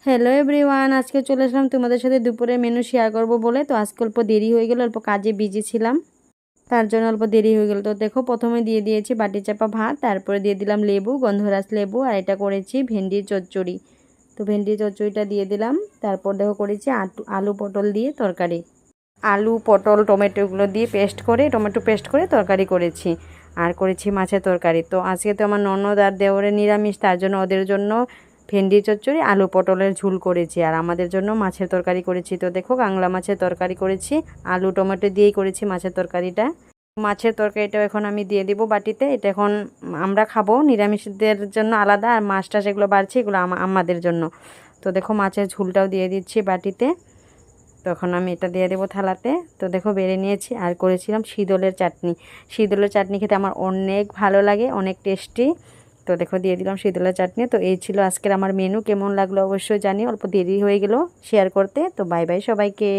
Hello everyone, আজকে চলে আসলাম তোমাদের সাথে দুপুরের মেনু শেয়ার করব বলে। তো আজকে অল্প দেরি হয়ে গেল, অল্প কাজে বিজি ছিলাম, তার জন্য অল্প দেরি হয়ে গেল। তো দেখো, প্রথমে দিয়ে দিয়েছি বাটি চাপা ভাত, তারপরে দিয়ে দিলাম লেবু, গন্ধরাজ লেবু, আর এটা করেছি ভেন্ডির চচ্চড়ি। তো ভেন্ডির চচ্চড়িটা দিয়ে দিলাম। তারপর দেখো করেছি আলু পটল দিয়ে তরকারি, আলু পটল টমেটো এগুলো দিয়ে টমেটো পেস্ট করে তরকারি করেছি। আর করেছি মাছের তরকারি। তো আজকে তো আমার ননদ আর দেওরের নিরামিষ, তার জন্য ওদের জন্য ভেন্ডি চচ্চড়ি আলু পটলের ঝুল করেছি, আর আমাদের জন্য মাছের তরকারি করেছি। তো দেখো, কাংলা মাছের তরকারি করেছি, আলু টমেটো দিয়েই করেছি মাছের তরকারিটা। মাছের তরকারিটাও এখন আমি দিয়ে দিব বাটিতে। এটা এখন আমরা খাবো, নিরামিষদের জন্য আলাদা, আর মাছটা যেগুলো বাড়ছে এগুলো আমাদের জন্য। তো দেখো, মাছের ঝুলটাও দিয়ে দিচ্ছি বাটিতে। তখন আমি এটা দিয়ে দেবো থালাতে। তো দেখো, বেড়ে নিয়েছি। আর করেছিলাম শীতলের চাটনি। শীতলের চাটনি খেতে আমার অনেক ভালো লাগে, অনেক টেস্টি। তো দেখো, দিয়ে দিলাম শীতলের চাটনি। তো এই ছিল আজকের আমার মেনু। কেমন লাগলো অবশ্যই জানি, অল্প দেরি হয়ে গেল শেয়ার করতে। তো বাই বাই সবাইকে।